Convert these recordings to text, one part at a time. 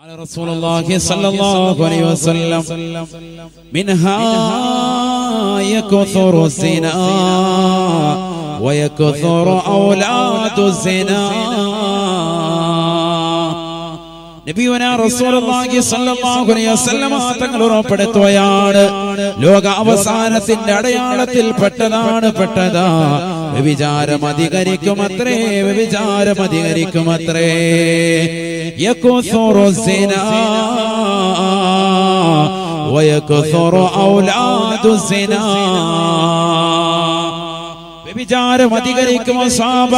قال رسول الله صلى الله عليه وسلم منها يكثر الزنا ويكثر أولاد الزنا. നബിയുനാ റസൂലുള്ളാഹി സ്വല്ലല്ലാഹു അലൈഹി വസല്ലം തങ്ങൾ ഉറപ്പെടുത്തുകയാണ്, ലോക അവസാനത്തിന്റെ അടയാളത്തിൽ പെട്ടതാ വ്യഭിചാരം അധികരിക്കുമത്രേ, വ്യഭിചാരമധികരിക്കുമത്രേ. യകുസുറു സിനാ വയകുസുറു ഔലാദു സിനാ. വ്യഭിചാരം അധികരിക്കുമോ സാബ,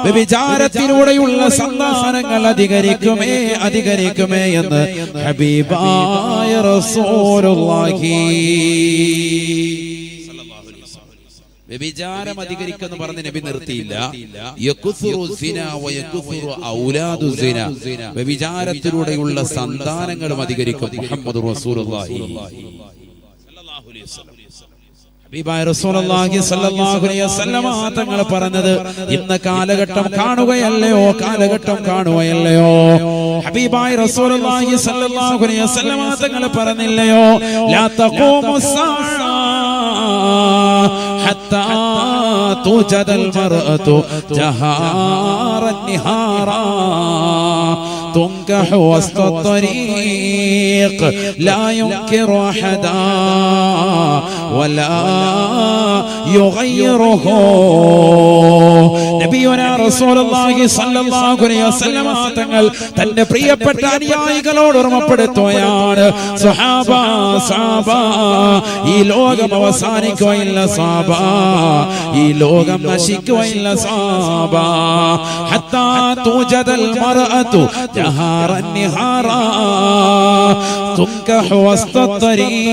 വ്യഭിചാരത്തിലൂടെയുള്ള സന്താനങ്ങൾ അധികരിക്കുമേ എന്ന് ഹബീബായ റസൂലുള്ളാഹി. വ്യഭിചാരം അധികരിക്കുമെന്ന് പറഞ്ഞ് നബി നിർത്തിയില്ല. യകുസുറു സിനാ വയകുസുറു ഔലാദു സിനാ. വ്യഭിചാരത്തിലൂടെയുള്ള സന്താനങ്ങളും അധികരിക്കും. മുഹമ്മദ് റസൂലുള്ളാഹി സ്വല്ലല്ലാഹു അലൈഹി വസല്ലം. ഹബീബായ റസൂലുള്ളാഹി സ്വല്ലല്ലാഹു അലൈഹി വസല്ലം തങ്ങൾ പറഞ്ഞത്, ഇന്ന് കാലഘട്ടം കാണുകയല്ലയോ. ഹബീബായ റസൂലുള്ളാഹി സ്വല്ലല്ലാഹു അലൈഹി വസല്ലം തങ്ങൾ പറഞ്ഞില്ലയോ, ലാ തഖൂമുസ്സാഅ ഹത്താ തുജദൽ മർഅതു ജഹാറൻ നിഹാറാ തുൻകഹു വസ്തത്വരീഖ് ലാ യുൻകിറു അഹദാ വലാ യുഗയ്യിറുഹു. നബിയുനാ റസൂലുള്ളാഹി സ്വല്ലല്ലാഹു അലൈഹി വസല്ലം തങ്ങൾ തന്റെ പ്രിയപ്പെട്ട അനുയായികളോട് ഓർമ്മപ്പെടുത്തുകയാണ്, സ്വഹാബ ഈ ലോകം അവസാനിക്കുകയില്ല സ്വഹാബ, ഈ ലോകം നശിക്കുകയില്ല സ്വഹാബ. ഹത്താ തുജദൽ മർഅതു ജഹാറൻ നിഹാറാ തുൻകഹു വസ്തത്വരീഖ്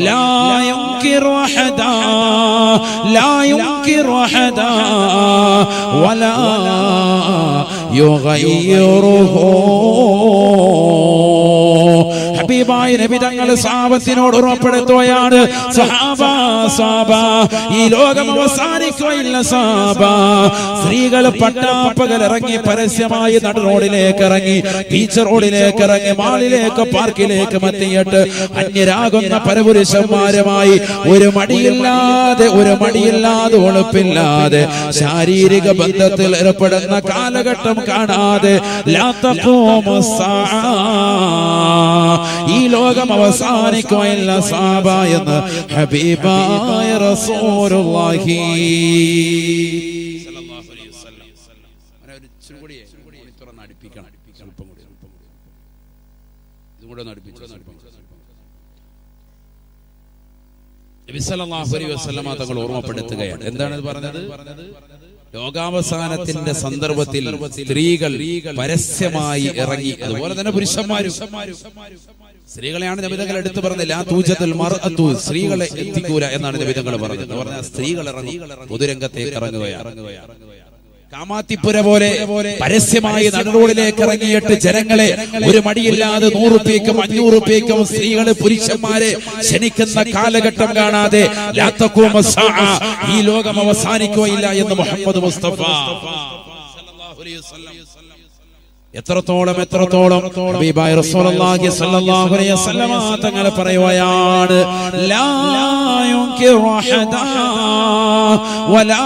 ലാ യുൻകിറു അഹദാ വലാ യുഗയ്യിറുഹു. ഹബീബായ നബി തങ്ങൾ സഹാബത്തിനോട് ഉറപ്പെടുത്തുകയാണ്, സഹാബ ഈ ലോകം അവസാനിക്കുകയില്ല സഹാബ. സ്ത്രീകൾ പട്ടാപ്പകൽ ഇറങ്ങി പരസ്യമായി നട റോഡിലേക്ക് ഇറങ്ങി, ബീച്ച് റോഡിലേക്ക് ഇറങ്ങി, മാളിലേക്ക്, പാർക്കിലേക്ക് എത്തിയിട്ട് അന്യരാകുന്ന പരപുരുഷന്മാരുമായി ഒരു മടിയില്ലാതെ ഒളിപ്പില്ലാതെ ശാരീരിക ബന്ധത്തിൽ ഏർപ്പെടുന്ന കാലഘട്ടം കാണാതെ ഈ ലോകം അവസാനിക്കുകയില്ല സാബ എന്ന് ഹബീബായ റസൂലുള്ളാഹി സ്വല്ലല്ലാഹു അലൈഹി വസല്ലം. നബി സല്ലല്ലാഹു അലൈഹി വസല്ലം തങ്ങൾ ഓർമ്മപ്പെടുത്തുകയാണ്. എന്താണ് പറഞ്ഞത്? ലോകാവസാനത്തിന്റെ സന്ദർഭത്തിൽ സ്ത്രീകൾ പരസ്യമായി ഇറങ്ങി, അതുപോലെ തന്നെ പുരുഷന്മാരും. സ്ത്രീകളെയാണ് നബിതങ്ങൾ എടുത്തു പറഞ്ഞത്, ലാ തൂജദൽ മർഅതു, സ്ത്രീകളെ എത്തിക്കൂല എന്നാണ് നബിതങ്ങൾ പറഞ്ഞത്. പറഞ്ഞാൽ സ്ത്രീകൾ ഇറങ്ങി പൊതുരംഗത്തേക്ക് ഇറങ്ങുകയാണ്. കാമാത്തിപ്പുര പോലെ പരസ്യമായി നടുറോഡിലേക്ക് ഇറങ്ങിയിട്ട് ജനങ്ങളെ ഒരു മടിയില്ലാതെ 100 രൂപയ്ക്കും 500 രൂപയ്ക്കും സ്ത്രീകളെ പുരുഷന്മാരെ ക്ഷണിക്കുന്ന കാലഘട്ടം കാണാതെ ലാ തഖൂമുസ്സാഅ, ഈ ലോകം അവസാനിക്കുകയില്ല എന്ന് മുഹമ്മദ് മുസ്തഫ സല്ലല്ലാഹു അലൈഹി വസല്ലം. എത്രത്തോളം ഹബീബായ റസൂലുള്ളാഹി സ്വല്ലല്ലാഹു അലൈഹി വസല്ലം തങ്ങൾ പറയുകയാണ്, ലാ യുൻകിറു അഹദാ വലാ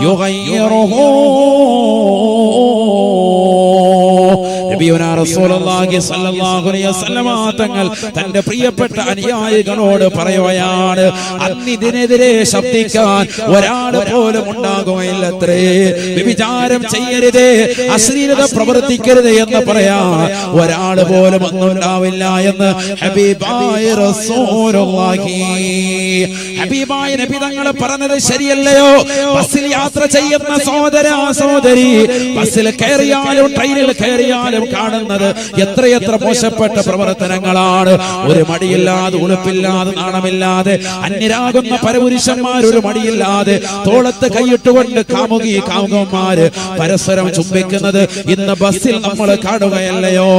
യുഗയ്യിറുഹു. നബിയുനാ റസൂലുള്ളാഹി സ്വല്ലല്ലാഹു അലൈഹി വസല്ലം തങ്ങൾ തന്റെ പ്രിയപ്പെട്ട അനുയായികളോട് പറയുകയാണ്, അന്നിതിനെതിരെ ശബ്ദിക്കാൻ ഒരാൾ പോലും ഉണ്ടാകുകയില്ലത്രേ. വ്യഭിചാരം ചെയ്യരുത്, അശ്ലീലത പ്രവർത്തിക്കരുത് എന്ന് പറയാൻ ഒരാൾ പോലും ഒന്നുണ്ടാവില്ല എന്ന് ഹബീബായ റസൂലുള്ളാഹി. ഹബീബായ നബി തങ്ങൾ പറഞ്ഞത് ശരിയല്ലയോ? ബസ്സിൽ യാത്ര ചെയ്യുന്ന സഹോദരീ, ബസ്സിൽ കയറിയാലും ട്രെയിനിൽ കയറിയാലും കാണുന്നത് എത്രയെത്ര മോശപ്പെട്ട പ്രവർത്തനങ്ങളാണ്. ഒരു മടിയില്ലാതെ, ഉളുപ്പില്ലാതെ, നാണമില്ലാതെ അന്യരാകുന്ന പരപുരുഷന്മാർ ഒരു മടിയില്ലാതെ തോളത്ത് കൈയിട്ടുകൊണ്ട് കാമുകന്മാര് പരസ്പരം ചുംബിക്കുന്നത് ഇന്ന് ബസ്സിൽ നമ്മൾ കാണുകയല്ലയോ?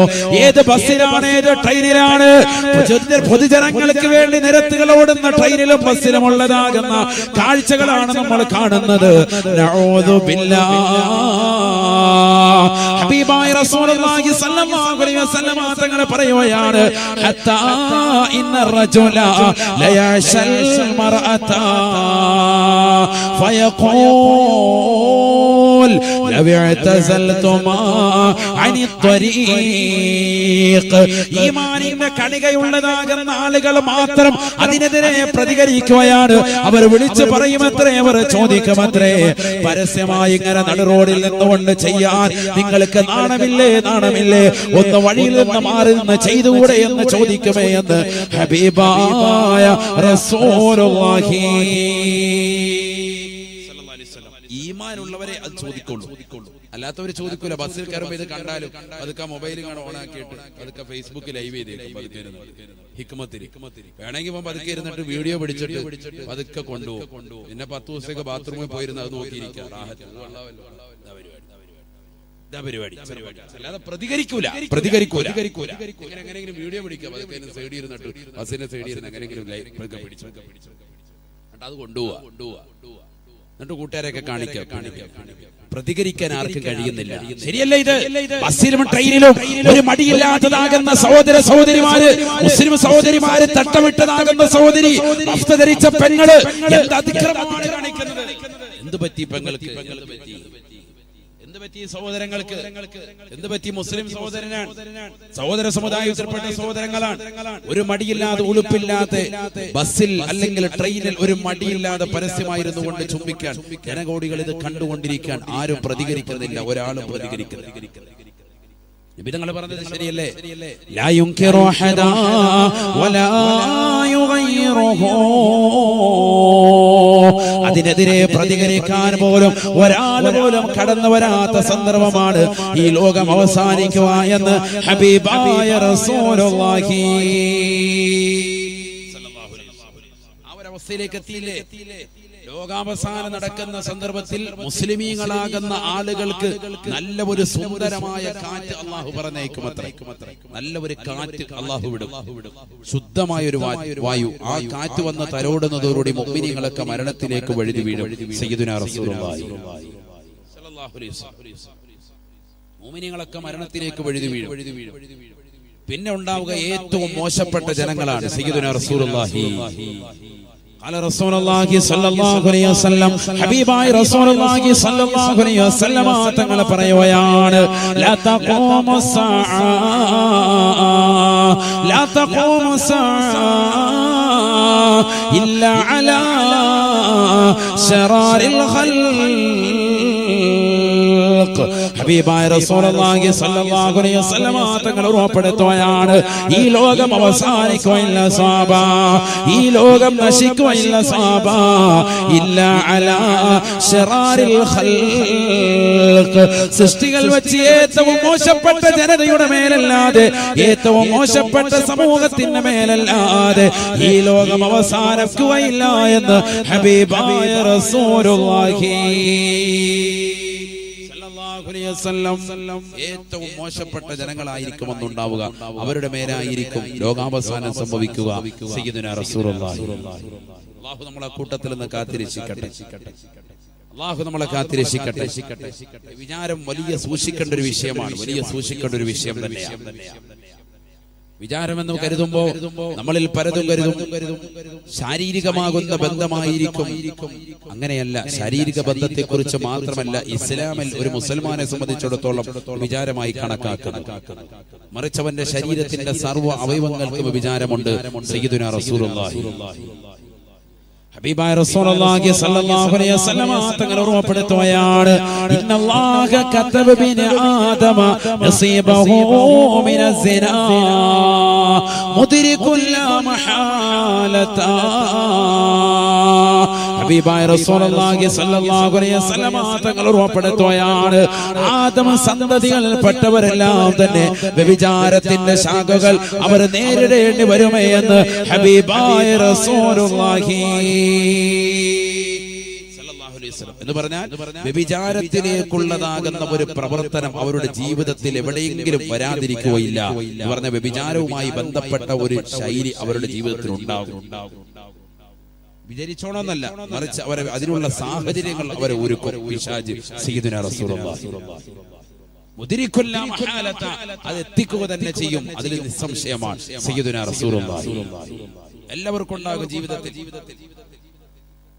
ഏത് ബസ്സിലാണ്, ഏത് ട്രെയിനിലാണ്? പൊതുജനങ്ങൾക്ക് വേണ്ടി നിരത്തുകൾ ഓടുന്ന ട്രെയിനിലും ബസ്സിലും ഉള്ളതാകുന്ന കാഴ്ചകളാണ് നമ്മൾ കാണുന്നത്. നഊദു ബില്ലാഹ്. ഹബീബായ റസൂലുള്ളാഹി സ്വല്ലല്ലാഹു അലൈഹി വസല്ലം തങ്ങൾ പറയുകയാണ്, ഹത്താ ഇന്ന റജുല ലയശൽ മർഅത ഫയഖൂൽ ലൗ ഇഅ്തസൽതുമാ അനി ത്വരീഖ്. ഈമാനിന്റെ കണികയുള്ളതാകുന്ന ആളുകൾ മാത്രം അതിനെതിരെ പ്രതികരിക്കുകയാണ്. അവർ വിളിച്ചു പറയുമത്രേ, അവർ ചോദിക്കുമത്രേ, പരസ്യമായി ഇങ്ങനെ നടുറോഡിൽ നിന്നുകൊണ്ട് ചെയ്യാൻ നിങ്ങൾക്ക് നാണമില്ലേ, നാണമില്ലേ? ഒന്ന് വഴിയിൽ നിന്ന് മാറി നിന്ന് ചെയ്തുകൂടെ എന്ന് ചോദിക്കുമേ എന്ന് ഹബീബായ റസൂലുള്ളാഹി. ഈമാനുള്ളവരെ അത് ചോദിക്കുള്ളൂ, അല്ലാത്തവര് ചോദിക്കൂല. ബസ്സിൽ കയറുമ്പോ ഇത് കണ്ടാലും അതൊക്കെ മൊബൈൽ ഓണാക്കിയിട്ട് അതൊക്കെ ഫേസ്ബുക്ക് ലൈവ് ചെയ്തേക്കും. ഹിക്മത്തിരി വേണമെങ്കിൽ പതുക്കെ ഇരുന്നിട്ട് വീഡിയോ പിടിച്ചിട്ട് അതൊക്കെ കൊണ്ടുപോകും. പിന്നെ 10 ദിവസമൊക്കെ ബാത്റൂമിൽ പോയിരുന്ന അത് നോക്കിയിരിക്കാം. അല്ലാതെ പ്രതികരിക്കൂല. എങ്ങനെയെങ്കിലും വീഡിയോ പിടിക്കാം, അതൊക്കെ സൈഡിൽ ഇരുന്നിട്ട് ബസ്സിന്റെ സൈഡിൽ ഇരുന്ന് എങ്ങനെയെങ്കിലും പിടിച്ചു അത് കൊണ്ടുപോവാ. എന്നിട്ട് കൂട്ടുകാരെയൊക്കെ കാണിക്കാം. പ്രതികരിക്കാൻ ആർക്കും കഴിയുന്നില്ല. ശരിയല്ല ഇത്? ബസ്സിലും ട്രെയിനിലും ഒരു മടിയില്ലാത്തതാകുന്ന സഹോദര സഹോദരിമാര്, മുസ്ലിം സഹോദരിമാര്, തട്ടമിട്ടതാകുന്ന സഹോദരി, വസ്ത്രം ധരിച്ച പെങ്ങള് എന്ത് അതിക്രമമാണ് കാണിക്കുന്നത്? എന്ത് പറ്റി പെങ്ങൾക്ക്? എന്ത് പറ്റി സഹോദരങ്ങൾക്ക്? എന്ത് പറ്റി? മുസ്ലിം സഹോദരനാണ്, സഹോദര സമുദായത്തിൽപ്പെട്ട സഹോദരങ്ങളാണ്. ഒരു മടിയില്ലാതെ, ഉളുപ്പില്ലാതെ ബസ്സിൽ അല്ലെങ്കിൽ ട്രെയിനിൽ ഒരു മടിയില്ലാതെ പരസ്യമായിരുന്നു കൊണ്ട് ചുംബിക്കാൻ ജനകോടികൾ ഇത് കണ്ടുകൊണ്ടിരിക്കാൻ ആരും പ്രതികരിക്കുന്നില്ല, ഒരാളും പ്രതികരിക്കുന്നില്ല. നബിതങ്ങൾ പറഞ്ഞത് ശരിയല്ലേ? ലാ യുൻകിറു ഹദാ വലാ യുഗയ്യിറുഹു. അതിനെതിരെ പ്രതികരിക്കാൻ പോലും ഒരാൾ പോലും കടന്നു വരാത്ത സന്ദർഭമാണ് ഈ ലോകം അവസാനിക്കുക എന്ന് ഹബീബായ റസൂലുള്ളാഹി സ്വല്ലല്ലാഹു അലൈഹി വസല്ലം ആ ഒരു അവസ്ഥയിലേക്ക് എത്തിയില്ലേ? ലോകാവസാനം നടക്കുന്ന സന്ദർഭത്തിൽ മുസ്ലിമീങ്ങളാകുന്ന ആളുകൾക്ക് നല്ല ഒരു സുന്ദരമായ കാറ്റ് അള്ളാഹു പറഞ്ഞേക്കുമത്രേ. നല്ല ഒരു കാറ്റ് അള്ളാഹു വിടും, ശുദ്ധമായ ഒരു വായു. ആ കാറ്റ് വന്ന് തലോടുന്നതോടുകൂടി മുഅ്മിനീങ്ങളൊക്കെ മരണത്തിലേക്ക് വഴുതി വീഴും. സയ്യിദുനാ റസൂലുള്ളാഹി സ്വല്ലല്ലാഹു അലൈഹി വസല്ലം മുഅ്മിനീങ്ങളൊക്കെ മരണത്തിലേക്ക് വഴുതി വീഴും. പിന്നെ ഉണ്ടാവുക ഏറ്റവും മോശപ്പെട്ട ജനങ്ങളാണ്. സയ്യിദുനാ റസൂലുള്ളാഹി على رسول الله صلى الله عليه وسلم حبيباي رسول الله صلى الله عليه وسلم തങ്ങൾ പറയുകയാണ്, لا تقوم الساعة لا تقوم الساعة إلا على شرار الخلق. ഹബീബായ റസൂലുള്ളാഹി സ്വല്ലല്ലാഹു അലൈഹി വസല്ലം തങ്ങൾ ഉറപ്പെടുത്തുകയാണ്, ഈ ലോകം അവസാനിക്കുകയില്ല സ്വഹാബ, ഈ ലോകം നശിക്കുകയില്ല സ്വഹാബ, ഇല്ലാ അലാ ശറാരിൽ ഖൽഖ്. സൃഷ്ടികൾ വെച്ച് ഏറ്റവും മോശപ്പെട്ട ജനതയുടെ മേലല്ലാതെ, ഏറ്റവും മോശപ്പെട്ട സമൂഹത്തിന്റെ മേലല്ലാതെ ഈ ലോകം അവസാനിക്കുകയില്ല എന്ന് ഹബീബായ റസൂലുള്ളാഹി ഏറ്റവും മോശപ്പെട്ട ജനങ്ങളായിരിക്കുമെന്നുണ്ടാവുക, അവരുടെ മേലായിരിക്കും ലോകാവസാനം സംഭവിക്കുക. സയ്യിദുനാ റസൂലുള്ളാഹി അല്ലാഹു നമ്മളെ കൂട്ടത്തിൽ നിന്ന് കാത്തിരക്ഷിക്കട്ടെ. അല്ലാഹു നമ്മളെ കാത്തിരക്ഷിക്കട്ടെ. വിചാരം വലിയ സൂക്ഷിക്കേണ്ട ഒരു വിഷയമാണ്, വലിയ സൂക്ഷിക്കേണ്ട ഒരു വിഷയം തന്നെയാണ്. വിചാരമെന്ന് കരുതുമ്പോ നമ്മളിൽ പലതും കരുതും ശാരീരികമാകുന്ന ബന്ധമായിരിക്കും. അങ്ങനെയല്ല. ശാരീരിക ബന്ധത്തെക്കുറിച്ച് മാത്രമല്ല ഇസ്ലാമിൽ ഒരു മുസൽമാനെ സംബന്ധിച്ചിടത്തോളം വിചാരമായി കണക്കാക്കുന്നത്. മറിച്ച് അവന്റെ ശരീരത്തിന്റെ സർവ്വ അവയവങ്ങൾക്കും വിചാരമുണ്ട്. സയ്യിദുനാ റസൂലുള്ളാഹി ഹബീബായ റസൂലുള്ളാഹി സ്വല്ലല്ലാഹു അലൈഹി വസല്ലം തങ്ങൾ ഓർമ്മപ്പെടുത്തുകയാണ്, ഇന്നല്ലാഹ കതബ ബിനി ആദമ നസീബഹു മിനസ്സിനാ മുദ്രികുൽ ലാ മഹാലത. ഹബീബായ റസൂലുള്ളാഹി സ്വല്ലല്ലാഹു അലൈഹി വസല്ലം തങ്ങൾ ഉറപ്പെടുത്തുകയാണ്, ആദം സന്തതികളിൽപ്പെട്ടവരെല്ലാം തന്നെ വ്യഭിചാരത്തിന്റെ ശാഖകൾ അവർ നേരിടേണ്ടി വരുമേ എന്ന് ഹബീബായ റസൂലുള്ളാഹി എന്ന് പറഞ്ഞാൽ വ്യഭിചാരത്തിലേക്കുള്ളതാകുന്ന ഒരു പ്രവർത്തനം അവരുടെ ജീവിതത്തിൽ എവിടെയെങ്കിലും വരാതിരിക്കുകയില്ല എന്ന് പറഞ്ഞ വ്യഭിചാരവുമായി ബന്ധപ്പെട്ട ഒരു ശൈലി അവരുടെ ജീവിതത്തിൽ ഉണ്ടാകും. വിചാരിച്ചോണമെന്നല്ല, മറിച്ച് അവരെ അതിനുള്ള സാഹചര്യങ്ങൾ അവരെ ഒരുക്കും. പിശാച് സയ്യിദുനാ റസൂലുള്ളാഹി മുദ്രിക്കുൽ മഹാലത, അത് എത്തിക്കുക തന്നെ ചെയ്യും, അതിൽ നിസ്സംശയമാണ്. സയ്യിദുനാ റസൂലുള്ളാഹി എല്ലാവർക്കും ഉണ്ടാകും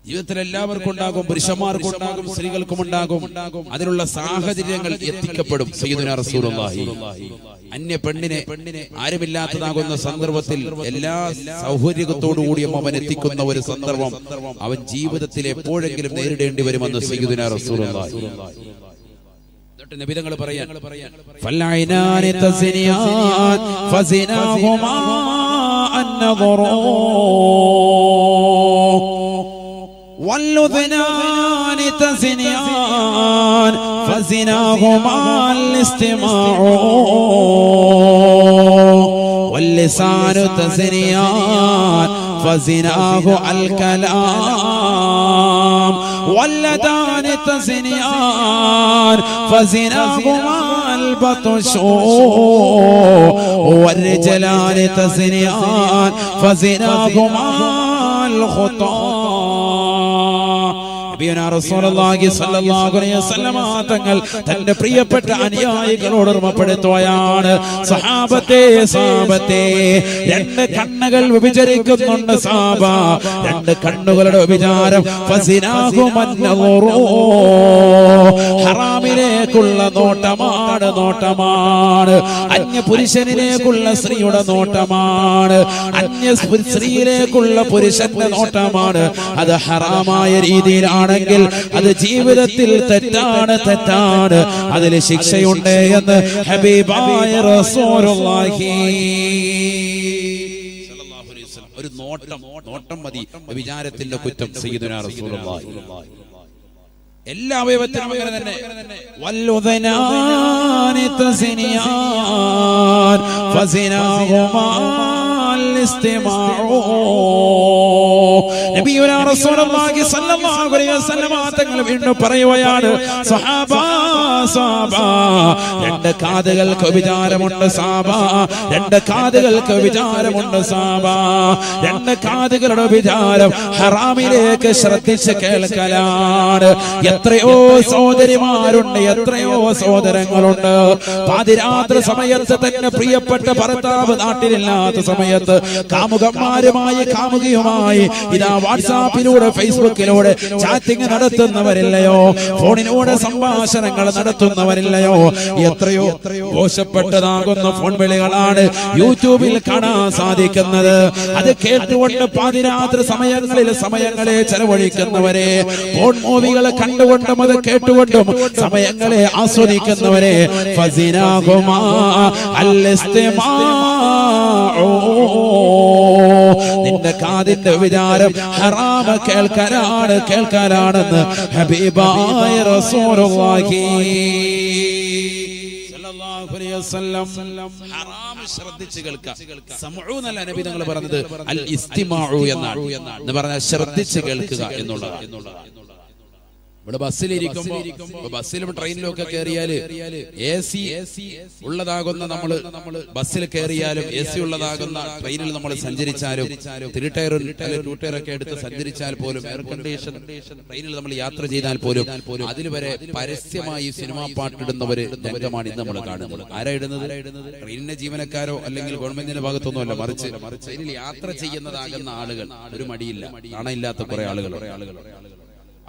ജീവിതത്തിൽ എല്ലാവർക്കും ഉണ്ടാകും, പുരുഷന്മാർക്കും ഉണ്ടാകും, സ്ത്രീകൾക്കും ഉണ്ടാകും. അതിനുള്ള സാഹചര്യങ്ങൾ എത്തിക്കപ്പെടും. സയ്യിദുനാ റസൂലുള്ളാഹി അന്യ പെണ്ണിനെ ആരുമില്ലാത്തതാകുന്ന സന്ദർഭത്തിൽ എല്ലാ സൗകര്യത്തോടുകൂടിയും അവൻ എത്തിക്കുന്ന ഒരു സന്ദർഭം അവൻ ജീവിതത്തിൽ എപ്പോഴെങ്കിലും നേരിടേണ്ടി വരുമെന്ന് സയ്യിദുനാ റസൂലുള്ളാഹി. നബി തങ്ങൾ പറയാൻ, ഫൽഐനാനി തസ്നിയാൻ ഫസിനാഹുമാ അന്നദറു واللذنان تزنيان فزناهما الاستماع واللسان تزنيان فزناه الكلام واليدان تزنيان فزناهما البطش والرجلان تزنيان فزناهما الخطا. തങ്ങൾ തന്റെ പ്രിയപ്പെട്ട അനുയായികളോട് ഓർമ്മപ്പെടുത്തുകയാണ്, സഹാബത്തെ രണ്ട് കണ്ണുകൾ വ്യഭിചരിക്കുന്നുണ്ട് സഹാബ, രണ്ട് കണ്ണുകളുടെ വ്യഭിചാരം ഹറാമിലേക്കുള്ള നോട്ടമാണ്, അന്യ പുരുഷനിലേക്കുള്ള സ്ത്രീയുടെ നോട്ടമാണ്, അന്യ സ്ത്രീയിലേക്കുള്ള പുരുഷന്റെ നോട്ടമാണ്. അത് ഹറാമായ രീതിയിലാണ് ണെങ്കിൽ അത് ജീവിതത്തിൽ തെറ്റാണ്, അതിൽ ശിക്ഷയുണ്ട് എന്ന് ഹബീബായ റസൂലുള്ളാഹി സ്വല്ലല്ലാഹു അലൈഹി വസല്ലം. ഒരു നോട്ടം മതി വിചാരത്തിന്റെ കുറ്റം. സയ്യിദുനാ റസൂലുള്ളാഹി എല്ലാ അവയവത്തിനും അങ്ങനെ തന്നെ. വല്ലുദനാനി തസ്നിയാൻ ഫസിനാഹുമാ الاستماع. നബിയുനാ റസൂലുള്ളാഹി സ്വല്ലല്ലാഹു അലൈഹി വസല്ലം തങ്ങൾ വീണ്ടും പറയുകയാണ്, സഹാബ രണ്ട് കാതുകൾക്ക് വിചാരമുണ്ട് സഹാബ, രണ്ട് കാതുകൾക്ക് വിചാരമുണ്ട് സഹാബ, രണ്ട് കാതുകളുടെ വിചാരം ഹറാമിലേക്ക് ശ്രദ്ധിച്ച് കേൾക്കലാണ്. എത്രയോ സഹോദരിമാരുണ്ട്, എത്രയോ സഹോദരങ്ങളുണ്ട്, പാതിരാത്രി സമയത്ത് തന്നെ പ്രിയപ്പെട്ട ഭർത്താവ് നാട്ടിലില്ലാത്ത സമയത്ത് കാമുകന്മാരുമായി കാമുകിയുമായി ഇതാ വാട്സാപ്പിലൂടെ ഫേസ്ബുക്കിലൂടെ ചാറ്റിംഗ് നടത്തുന്നവരില്ലയോ, ഫോണിലൂടെ സംഭാഷണങ്ങൾ നടത്തുന്നവരില്ലയോ? എത്രയോ മോശപ്പെട്ടതാകുന്ന ഫോൺ വിളികളാണ് യൂട്യൂബിൽ കാണാൻ സാധിക്കുന്നത്. അത് കേട്ടുകൊണ്ട് പാതിരാത്രി സമയങ്ങളെ ചെലവഴിക്കുന്നവരെ, ഫോൺ മൂവികളെ കണ്ടുകൊണ്ടും അത് കേട്ടുകൊണ്ടും സമയങ്ങളെ ആസ്വദിക്കുന്നവരെ ഫസിനാഹുമാ അൽ-ഇസ്തിമാഉ, നിന്റെ കാതിന്റെ വിചാരം ഹറാമ കേൾക്കാനാണെന്ന് ഹബീബായ റസൂലുള്ളാഹി സ്വല്ലല്ലാഹു അലൈഹി വസല്ലം. ഹറാം ശ്രദ്ധിച്ച് കേൾക്കുക. സമഉ എന്നല്ല നബി തങ്ങൾ പറഞ്ഞത്, അൽ ഇസ്തിമാഉ എന്നാണ്. എന്ന് പറഞ്ഞാൽ ശ്രദ്ധിച്ച് കേൾക്കുക എന്നുള്ളതാണ്. ഇവിടെ ബസ്സിലിരിക്കുമ്പോ, ബസ്സിലും ട്രെയിനിലും ഒക്കെ കയറിയാല് AC ഉള്ളതാകുന്ന നമ്മള് ബസ്സിൽ കയറിയാലും AC ഉള്ളതാകുന്ന ട്രെയിനിൽ നമ്മൾ സഞ്ചരിച്ചാലും 3 ടയർ 2 ടയർ ഒക്കെ എടുത്ത് സഞ്ചരിച്ചാൽ പോലും, എയർ കണ്ടീഷൻ ട്രെയിനിൽ നമ്മൾ യാത്ര ചെയ്താൽ പോലും അതിൽ വരെ പരസ്യമായി സിനിമാ പാട്ടിടുന്നവര് രംഗമാണ് ഇന്ന് നമ്മൾ കാണുന്നത്. ആരാ ഇടുന്നത്? ട്രെയിനിന്റെ ജീവനക്കാരോ അല്ലെങ്കിൽ ഗവൺമെന്റിന്റെ ഭാഗത്തൊന്നുമല്ല, മറിച്ച് ട്രെയിനിൽ യാത്ര ചെയ്യുന്നതാകുന്ന ആളുകൾ. ഒരു മടിയില്ല, നാണയില്ലാത്ത കുറെ ആളുകൾ.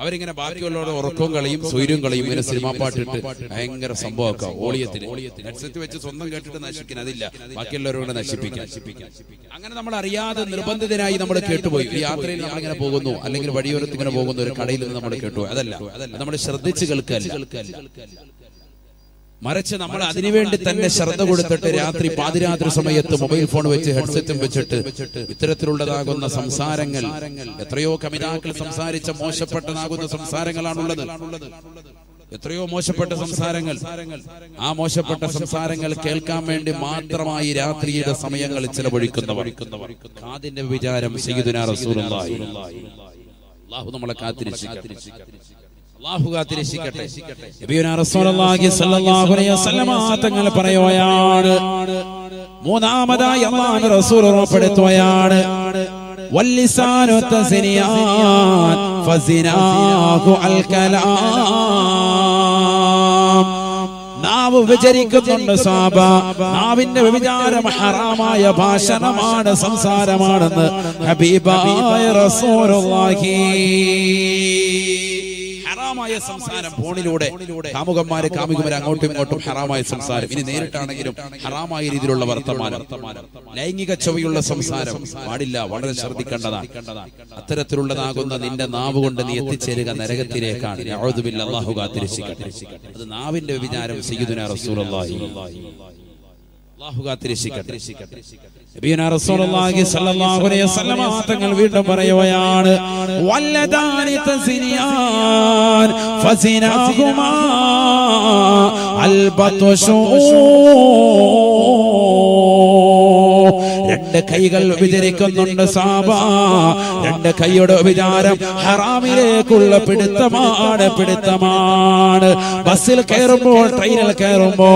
അവരിങ്ങനെ ബാക്കിയുള്ളവരുടെ ഉറക്കവും കളയും സ്വൈര്യവും കളയും. ഇങ്ങനെ സിനിമാ പാട്ടിട്ട് ഭയങ്കര സംഭവമൊക്കെ ഓളിയത്തിന് ഹെഡ്സെറ്റ് വെച്ച് സ്വന്തം കേട്ടിട്ട് നശിക്കാൻ അതില്ല, ബാക്കിയുള്ളവരോട് നശിപ്പിക്കാൻ. അങ്ങനെ നമ്മൾ അറിയാതെ നിർബന്ധിതനായി നമ്മൾ കേട്ടുപോയി. ഈ യാത്രയിൽ നമ്മളിങ്ങനെ പോകുന്നു, അല്ലെങ്കിൽ വഴിയോരത്ത് ഇങ്ങനെ പോകുന്നു, ഒരു കടയിൽ നിന്ന് നമ്മൾ കേട്ടുപോയി. അതല്ല, നമ്മൾ ശ്രദ്ധിച്ച് കേൾക്കല്ല. മറിച്ച് നമ്മൾ അതിനുവേണ്ടി തന്നെ ശ്രദ്ധ കൊടുത്തിട്ട് രാത്രി പാതിരാത്രി സമയത്ത് മൊബൈൽ ഫോൺ വെച്ച് ഹെഡ്സെറ്റും വെച്ചിട്ട് ഇത്തരത്തിലുള്ളതാകുന്ന സംസാരങ്ങൾ, എത്രയോ കവിതാക്കൾ സംസാരിച്ച മോശപ്പെട്ടതാകുന്ന സംസാരങ്ങളാണുള്ളത്. എത്രയോ മോശപ്പെട്ട സംസാരങ്ങൾ. ആ മോശപ്പെട്ട സംസാരങ്ങൾ കേൾക്കാൻ വേണ്ടി മാത്രമായി രാത്രിയുടെ സമയങ്ങൾ ചിലവഴിക്കുന്നവർ. കാതിന്റെ വിചാരം സയ്യിദുനാ റസൂലുള്ളാഹി. അല്ലാഹു നമ്മളെ കാത്തിരക്ഷിക്കട്ടെ. അല്ലാഹു കാത്തിരക്ഷിക്കട്ടെ. നബിയുനാ റസൂലുള്ളാഹി സ്വല്ലല്ലാഹു അലൈഹി വസല്ലം തങ്ങൾ പറയുകയാണ്, മൂന്നാമതായി അല്ലാഹുവിന്റെ റസൂൽ ഉറപ്പെടുത്തുകയാണ്, വല്ലിസാനു തസ്നിയാൻ ഫസിനാഹു അൽ കലാം. നാവ് വിചരിക്കുന്നുണ്ട് സാബ, നാവിന്റെ വ്യഭിചാരം ഹറാമായ ഭാഷണമാണ്, സംസാരമാണെന്ന് ഹബീബായ റസൂലുള്ളാഹി. ഹറാമായ സംസാരം ഫോണിലൂടെ കാമുകന്മാര് കാമുകന്മാര് അങ്ങോട്ടും ഇങ്ങോട്ടും ഹറാമായ സംസാരം. ഇനി നേരിട്ടാണെങ്കിലും ഹറാമായ രീതിയിലുള്ള വർത്തമാനം, ലൈംഗിക ചൊവ്വയുള്ള സംസാരം പാടില്ല. വളരെ ശ്രദ്ധിക്കേണ്ടതാണ്. അത്തരത്തിലുള്ളതാകുന്ന നിന്റെ നാവ് കൊണ്ട് നീ എത്തിച്ചേരുക നരകത്തിലേക്കാണ്. അഊദു ബില്ലാഹി, അല്ലാഹു കാത്തിരക്ഷിക്കട്ടെ. അത് നാവിന്റെ വിചാരം സയ്യിദുനാ റസൂലുള്ളാഹി. അല്ലാഹു കാത്തിരക്ഷിക്കട്ടെ. നബിയുനാ റസൂലുള്ളാഹി സ്വല്ലല്ലാഹു അലൈഹി വസല്ലം തങ്ങൾ വീണ്ടും പറയുകയാണ്, വല്ലദാനി തസ്നിയാൻ ഫസിനാഹുമാ അൽ ബത്ഷു. രണ്ട് കൈകൾ വിചരിക്കുന്നുണ്ട് സാബ, രണ്ട് കൈയുടെ വിചാരം ഹറാമിലേക്കുള്ള പിടുത്തമാണ്. ബസ്സിൽ കയറുമ്പോൾ, ട്രെയിനിൽ കയറുമ്പോ,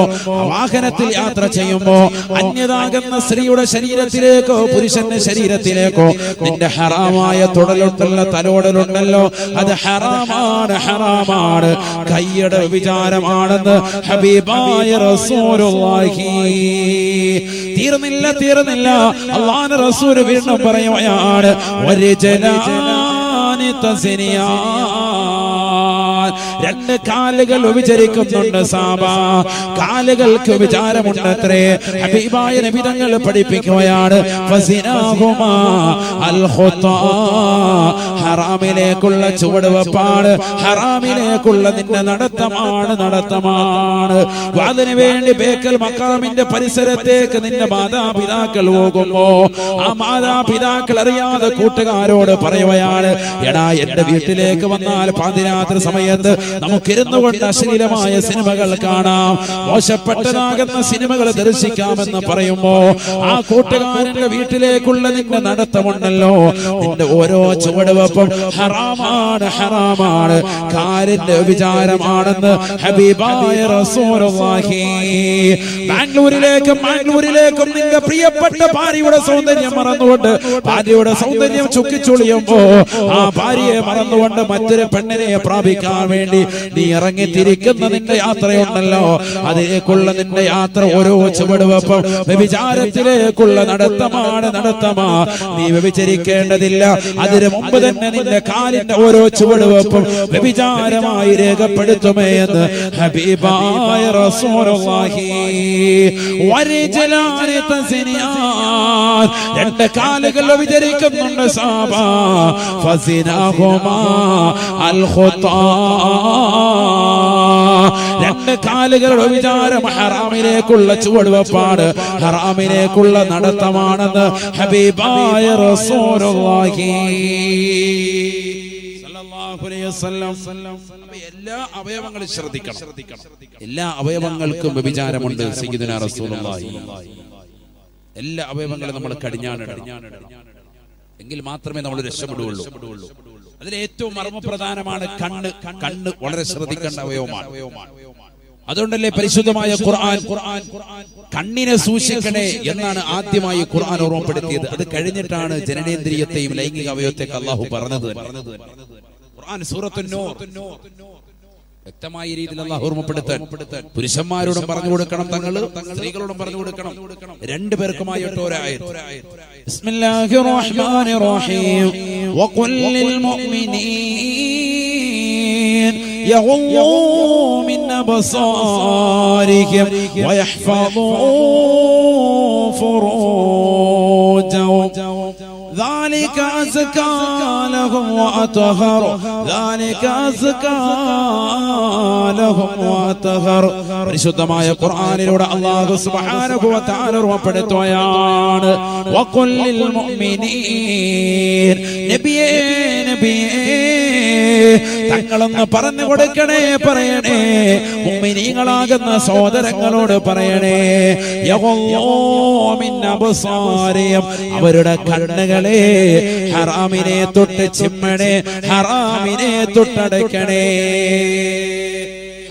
വാഹനത്തിൽ യാത്ര ചെയ്യുമ്പോ അന്യതാകുന്ന സ്ത്രീയുടെ ശരീരത്തിലേക്കോ പുരുഷന്റെ ശരീരത്തിലേക്കോ നിന്റെ ഹറാമായ തുടലുണ്ടല്ല, തലോടലുണ്ടല്ലോ, അത് ഹറാമാണ്. കൈയുടെ വിചാരമാണെന്ന് ഹബീബായ റസൂലുള്ളാഹി. തീർന്നില്ല അല്ലാഹുവിന്റെ റസൂൽ വീണ്ടും പറയുകയാണ്, വരിജലാനി തസ്നിയാൻ. രണ്ട് കാലുകൾ വിചരിക്കുന്നുണ്ട് സാബ, കാലുകൾക്ക് വിചാരമുണ്ടത്രേ. ഹബീബായ നബി തങ്ങൾ പഠിപ്പിക്കുകയാണ്, ഫസിനാഹുമാ അൽ ഖുതാ. ഹറാമിലേക്കുള്ള ചുവടുവെപ്പാണ്, ഹറാമിലേക്കുള്ള നിന്റെ നടത്തമാണ്. അതിനു വേണ്ടി ബേക്കൽ മക്കാമിന്റെ പരിസരത്തേക്ക് നിന്റെ മാതാപിതാക്കൾ പോകുമ്പോ ആ മാതാപിതാക്കൾ അറിയാതെ കൂട്ടുകാരോട് പറയുകയാണ്, എടാ എന്റെ വീട്ടിലേക്ക് വന്നാൽ പാതിരാത്രി സമയത്ത് നമുക്കിരുന്നു കൊണ്ട് അശ്ലീലമായ സിനിമകൾ കാണാം, മോശപ്പെട്ടതാകുന്ന സിനിമകൾ ദർശിക്കാമെന്ന് പറയുമ്പോ ആ കൂട്ടുകാരന്റെ വീട്ടിലേക്കുള്ള നിന്റെ നടത്തമുണ്ടല്ലോ, നിന്റെ ഓരോ ചുവടുവെപ്പും ഹറാമാണ്. കാലിന്റെ വിചാരമാണെന്ന് ഹബീബായ റസൂലുള്ളാഹി. ബാംഗ്ലൂരിലേക്കും നിന്റെ പ്രിയപ്പെട്ട ഭാര്യയുടെ സൗന്ദര്യം മറന്നുകൊണ്ട്, ഭാര്യയുടെ സൗന്ദര്യം ചുക്കിച്ചുളിയുമ്പോ ആ ഭാര്യയെ മറന്നുകൊണ്ട് മറ്റൊരു പെണ്ണിനെ പ്രാപിക്കാൻ വേണ്ടി നീ ഇറങ്ങിത്തിരിക്കുന്ന നിന്റെ യാത്രയുണ്ടല്ലോ, അതിലേക്കുള്ള നിന്റെ യാത്ര ഓരോ ചുവടുവെപ്പും വ്യഭിചാരത്തിലേക്കുള്ള നടത്തമാണ്. നീ വ്യഭിചരിക്കേണ്ടതില്ല. അതിനു മുമ്പ് തന്നെ നിന്റെ കാലിന്റെ ഓരോ ചുവടുവെപ്പും വ്യഭിചാരമായി രേഖപ്പെടുത്തുമേ എന്ന് ഹബീബായ റസൂലുള്ളാഹി. വരിജലാനി തസ്നിയാൻ. രണ്ട് കാലുകൾ വ്യഭിചരിക്കുന്നുണ്ട് സാബ, ഫസിനാഹുമാ അൽ ഖുതാ. രണ്ട് കാലുകളുടെ വിചാരം ഹറാമിലേക്കുള്ള ചുവടുവെപ്പാണ്, ഹറാമിലേക്കുള്ള നടത്തമാണെന്ന് ഹബീബായ റസൂലുള്ളാഹി സല്ലല്ലാഹു അലൈഹി വസല്ലം. എല്ലാ അവയവങ്ങളും ശ്രദ്ധിക്കണം. എല്ലാ അവയവങ്ങൾക്കും വ്യഭിചാരമുണ്ട് സയ്യിദുനാ റസൂലുള്ളാഹി. എല്ലാ അവയവങ്ങളും നമ്മൾ കടിഞ്ഞാണിടണം, എങ്കിൽ മാത്രമേ നമ്മൾ രക്ഷപ്പെടുകയുള്ളൂ. അതിൽ ഏറ്റവും മർമ്മപ്രധാനമാണ് കണ്ണ് വളരെ ശ്രദ്ധിക്കേണ്ട അവയവമാണ്. അതുകൊണ്ടല്ലേ പരിശുദ്ധമായ ഖുർആൻ കണ്ണിനെ സൂക്ഷിക്കണേ എന്നാണ് ആദ്യമായി ഖുർആൻ ഓർമ്മപ്പെടുത്തിയത്. അത് കഴിഞ്ഞിട്ടാണ് ജനനേന്ദ്രിയത്തെയും ലൈംഗിക അവയവത്തെയും അല്ലാഹു പറഞ്ഞത്. ഖുർആൻ സൂറത്തുൻ നൂർ വ്യക്തമായ രീതിയിൽ അല്ലാഹു ഓർമ്മപ്പെടുത്താൻ പുരുഷന്മാരോടും പറഞ്ഞു കൊടുക്കണം, സ്ത്രീകളോടും പറഞ്ഞു കൊടുക്കണം. രണ്ടുപേർക്കുമായിട്ട് ഒരായത്ത്. ബിസ്മില്ലാഹിർ റഹ്മാനിർ റഹീം. വഖുൽ ലിൽ മുഅ്മിനീൻ യഗ്ളൂ മിൻ അബ്സാരിഹിം വയഹ്ഫളൂ ഫുറൂജഹും ذلك أزكى لهم وأطهر ذلك أزكى لهم وأطهر പരിശുദ്ധമായ ഖുർആനിലൂടെ അല്ലാഹു സുബ്ഹാനഹു വ തആല ഓർമ്മപ്പെടുത്തുകയാണ് വഖുൽ ലിൽ മുഅ്മിനീൻ നബിയേ തങ്ങളൊന്ന് പറഞ്ഞു കൊടുക്കണേ പറയണേ മുഅ്മിനീങ്ങളാകുന്ന സഹോദരങ്ങളോട് പറയണേ അവരുടെ കണ്ണുകളെ ഹറാമിനെ തൊട്ട് ചിമ്മണേ ഹറാമിനെ തൊട്ടടയ്ക്കണേ